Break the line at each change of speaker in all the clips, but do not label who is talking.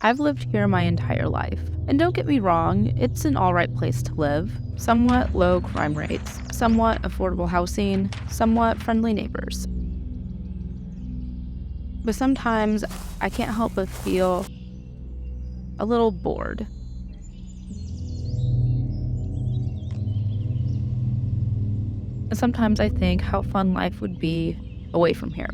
I've lived here my entire life, and don't get me wrong, it's an alright place to live. Somewhat low crime rates, somewhat affordable housing, somewhat friendly neighbors. But sometimes I can't help but feel a little bored. And sometimes I think how fun life would be away from here.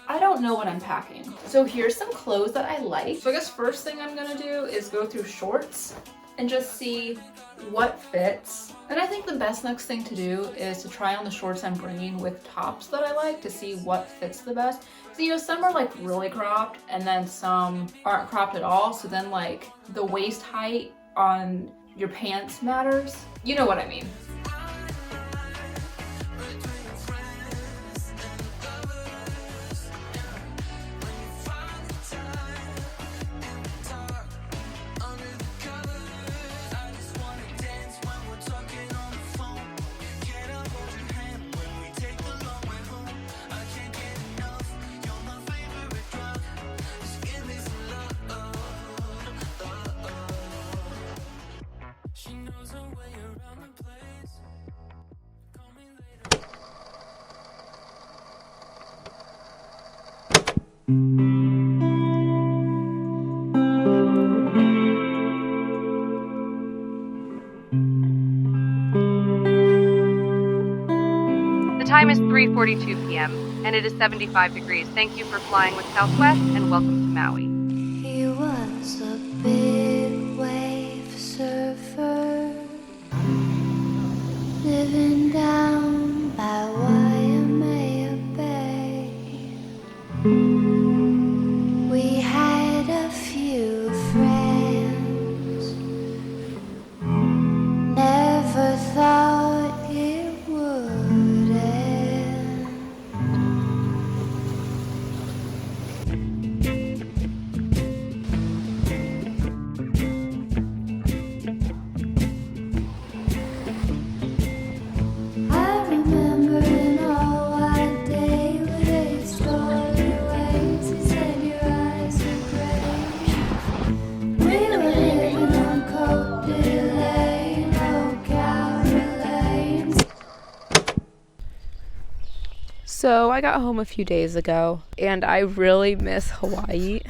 I don't know what I'm packing. So here's some clothes that I like. So I guess first thing I'm gonna do is go through shorts and just see what fits. And I think the best next thing to do is to try on the shorts I'm bringing with tops that I like to see what fits the best. So you know, some are like really cropped and then some aren't cropped at all. So then like the waist height on your pants matters. You know what I mean.
The time is 3:42 p.m. and it is 75 degrees. Thank you for flying with Southwest and welcome to Maui.
He was a big wave surfer living down by Waimea Bay. We had a few friends, never thought it would end. I remember in all white day with 8 story waves. He said your eyes are gray. We were living on Cote Lane, Ocala Lanes.
So I got home a few days ago and I really miss Hawaii.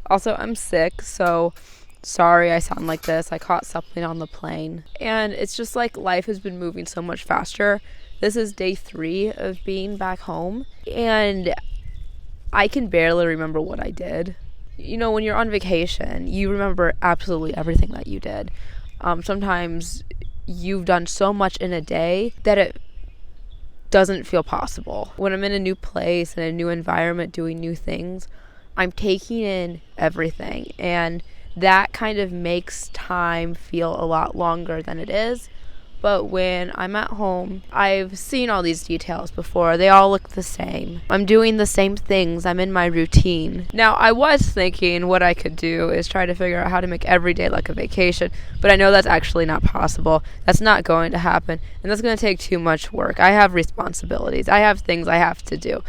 Also, I'm sick, so sorry I sound like this. I caught something on the plane. And it's just like life has been moving so much faster. This is day 3 of being back home and I can barely remember what I did. You know, when you're on vacation, you remember absolutely everything that you did. Sometimes you've done so much in a day that it doesn't feel possible. When I'm in a new place and a new environment doing new things, I'm taking in everything, and that kind of makes time feel a lot longer than it is. But when I'm at home, I've seen all these details before. They all look the same. I'm doing the same things. I'm in my routine. Now, I was thinking what I could do is try to figure out how to make every day like a vacation, but I know that's actually not possible. That's not going to happen, and that's going to take too much work. I have responsibilities. I have things I have to do.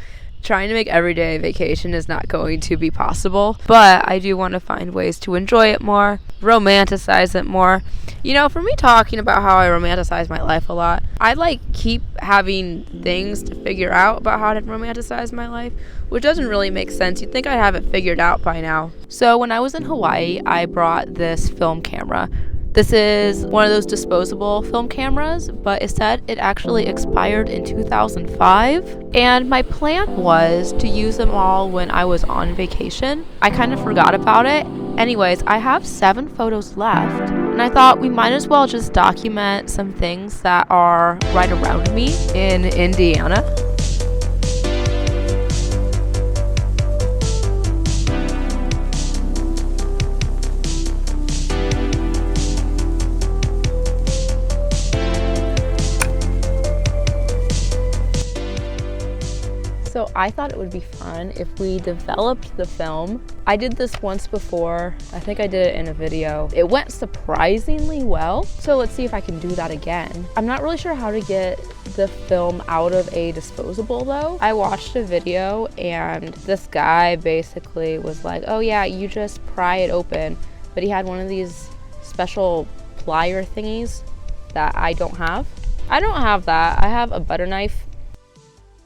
Trying to make every day a vacation is not going to be possible, but I do want to find ways to enjoy it more, romanticize it more. You know, for me talking about how I romanticize my life a lot, I keep having things to figure out about how to romanticize my life, which doesn't really make sense. You'd think I'd have it figured out by now. So when I was in Hawaii, I brought this film camera. This is one of those disposable film cameras, but it said it actually expired in 2005. And my plan was to use them all when I was on vacation. I kind of forgot about it. Anyways, I have 7 photos left. And I thought we might as well just document some things that are right around me in Indiana. So I thought it would be fun if we developed the film. I did this once before. I think I did it in a video. It went surprisingly well. So let's see if I can do that again. I'm not really sure how to get the film out of a disposable though. I watched a video and this guy basically was like, oh yeah, you just pry it open. But he had one of these special plier thingies that I don't have. I don't have that. I have a butter knife.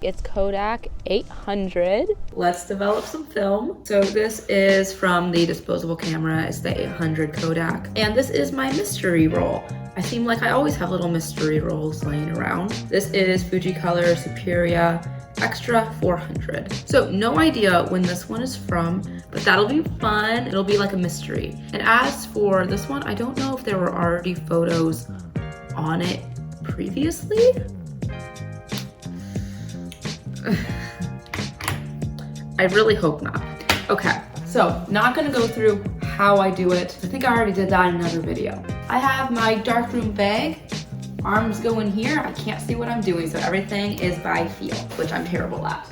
It's Kodak 800. Let's develop some film. So this is from the disposable camera. It's the 800 Kodak. And this is my mystery roll. I seem like I always have little mystery rolls laying around. This is Fujicolor Superia Extra 400. So no idea when this one is from, but that'll be fun. It'll be like a mystery. And as for this one, I don't know if there were already photos on it previously. I really hope not. Okay, so not gonna go through how I do it. I think I already did that in another video. I have my darkroom bag. Arms go in here. I can't see what I'm doing, so everything is by feel, which I'm terrible at.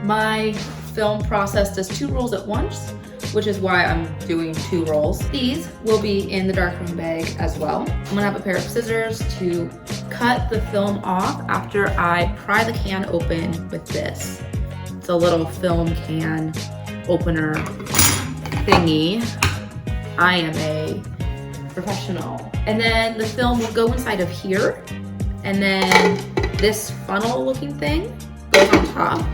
My film process does 2 rolls at once, which is why I'm doing 2 rolls. These will be in the darkroom bag as well. I'm gonna have a pair of scissors to cut the film off after I pry the can open with this. It's a little film can opener thingy. I am a professional. And then the film will go inside of here. And then this funnel looking thing goes on top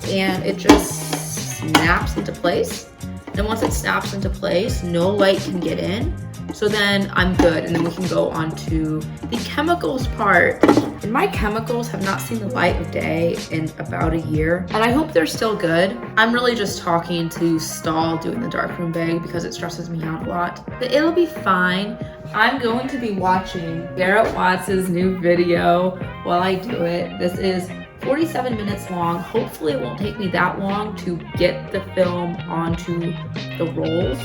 and it just snaps into place. And once it snaps into place, no light can get in. So then I'm good, and then we can go on to the chemicals part. And my chemicals have not seen the light of day in about a year, and I hope they're still good. I'm really just talking to stall doing the darkroom bag because it stresses me out a lot. But it'll be fine. I'm going to be watching Garrett Watts' new video while I do it. This is 47 minutes long. Hopefully it won't take me that long to get the film onto the rolls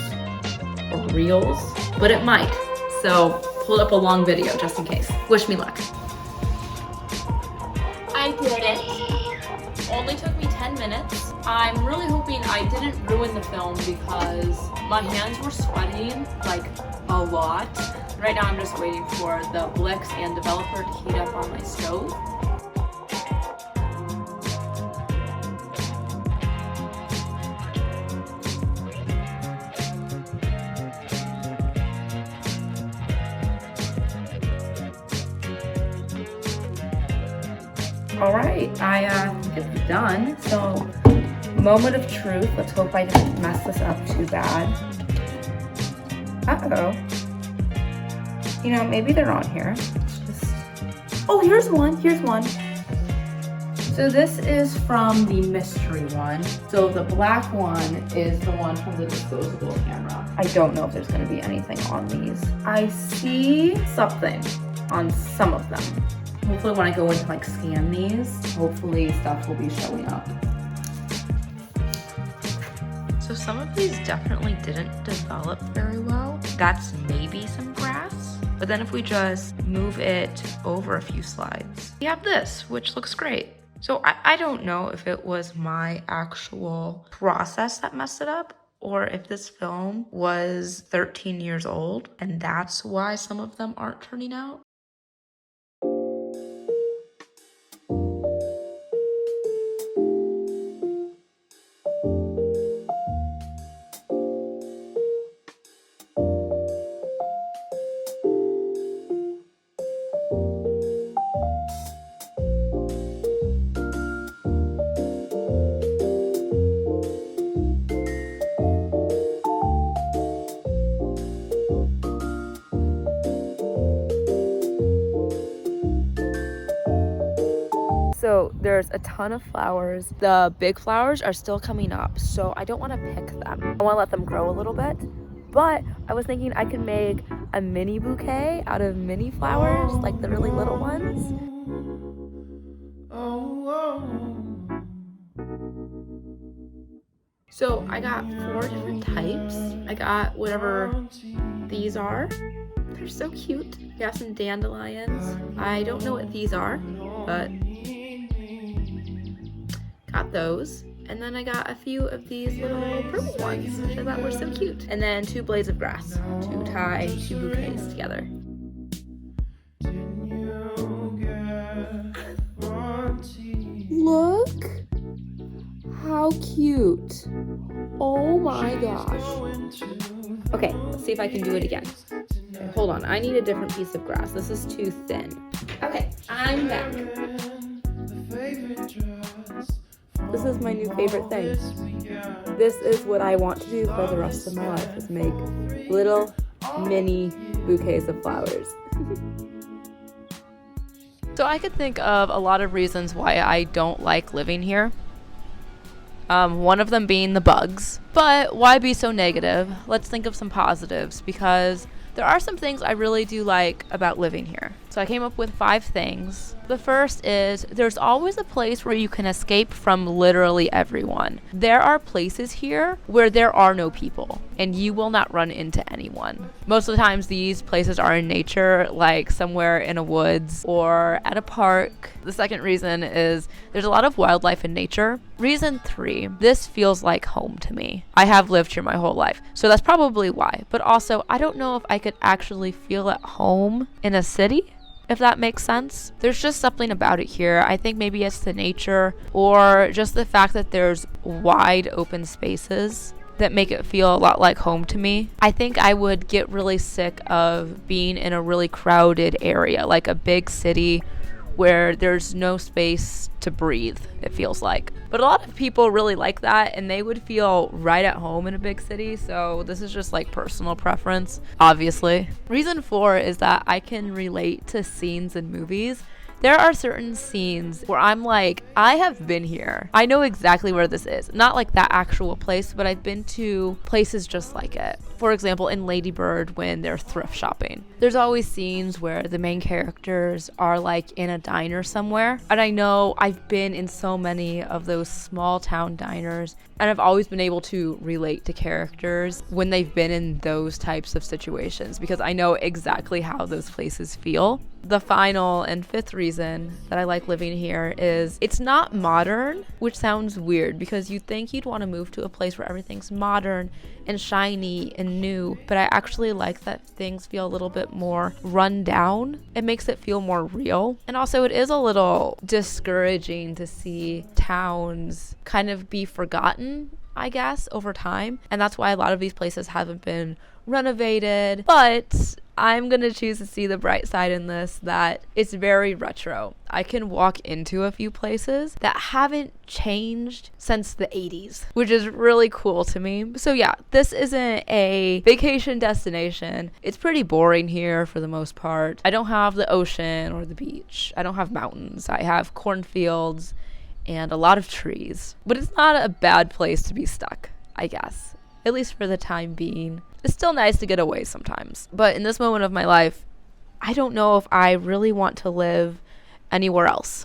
or reels, but it might. So pull up a long video just in case. Wish me luck. I did it. Only took me 10 minutes. I'm really hoping I didn't ruin the film because my hands were sweating like a lot. Right now I'm just waiting for the Blix and developer to heat up on my stove. All right, I think it's done. So, moment of truth. Let's hope I didn't mess this up too bad. Uh-oh. You know, maybe they're on here. Oh, here's one, here's one. So this is from the mystery one. So the black one is the one from the disposable camera. I don't know if there's gonna be anything on these. I see something on some of them. Hopefully when I go in to like scan these, hopefully stuff will be showing up. So some of these definitely didn't develop very well. That's maybe some grass. But then if we just move it over a few slides, we have this, which looks great. So I don't know if it was my actual process that messed it up, or if this film was 13 years old, and that's why some of them aren't turning out. So there's a ton of flowers. The big flowers are still coming up, so I don't want to pick them. I want to let them grow a little bit. But I was thinking I could make a mini bouquet out of mini flowers, like the really little ones. So I got 4 different types. I got whatever these are. They're so cute. I got some dandelions. I don't know what these are, but Got those. And then I got a few of these little purple ones, which I thought were so cute. And then 2 blades of grass to tie 2 bouquets together. Look how cute. Oh my gosh. Okay, let's see if I can do it again. Okay, hold on, I need a different piece of grass. This is too thin. Okay, I'm back. This is my new favorite thing. This is what I want to do for the rest of my life, is make little mini bouquets of flowers. So I could think of a lot of reasons why I don't like living here. One of them being the bugs. But why be so negative? Let's think of some positives, because there are some things I really do like about living here. So I came up with 5 things. The first is there's always a place where you can escape from literally everyone. There are places here where there are no people and you will not run into anyone. Most of the times these places are in nature, like somewhere in a woods or at a park. The second reason is there's a lot of wildlife in nature. Reason 3, this feels like home to me. I have lived here my whole life, so that's probably why. But also, I don't know if I could actually feel at home in a city, if that makes sense. There's just something about it here. I think maybe it's the nature or just the fact that there's wide open spaces that make it feel a lot like home to me. I think I would get really sick of being in a really crowded area, like a big city where there's no space to breathe, it feels like. But a lot of people really like that, and they would feel right at home in a big city, so this is just like personal preference, obviously. Reason 4 is that I can relate to scenes in movies. There are certain scenes where I'm like, I have been here. I know exactly where this is. Not like that actual place, but I've been to places just like it. For example, in Lady Bird, when they're thrift shopping, there's always scenes where the main characters are like in a diner somewhere. And I know I've been in so many of those small town diners, and I've always been able to relate to characters when they've been in those types of situations, because I know exactly how those places feel. The final and 5th reason that I like living here is it's not modern, which sounds weird because you'd think you'd want to move to a place where everything's modern and shiny and new, but I actually like that things feel a little bit more run down. It makes it feel more real. And also it is a little discouraging to see towns kind of be forgotten, I guess, over time. And that's why a lot of these places haven't been renovated. But I'm going to choose to see the bright side in this, that it's very retro. I can walk into a few places that haven't changed since the 80s, which is really cool to me. So yeah, this isn't a vacation destination. It's pretty boring here for the most part. I don't have the ocean or the beach. I don't have mountains. I have cornfields and a lot of trees. But it's not a bad place to be stuck, I guess. At least for the time being. It's still nice to get away sometimes. But in this moment of my life, I don't know if I really want to live anywhere else.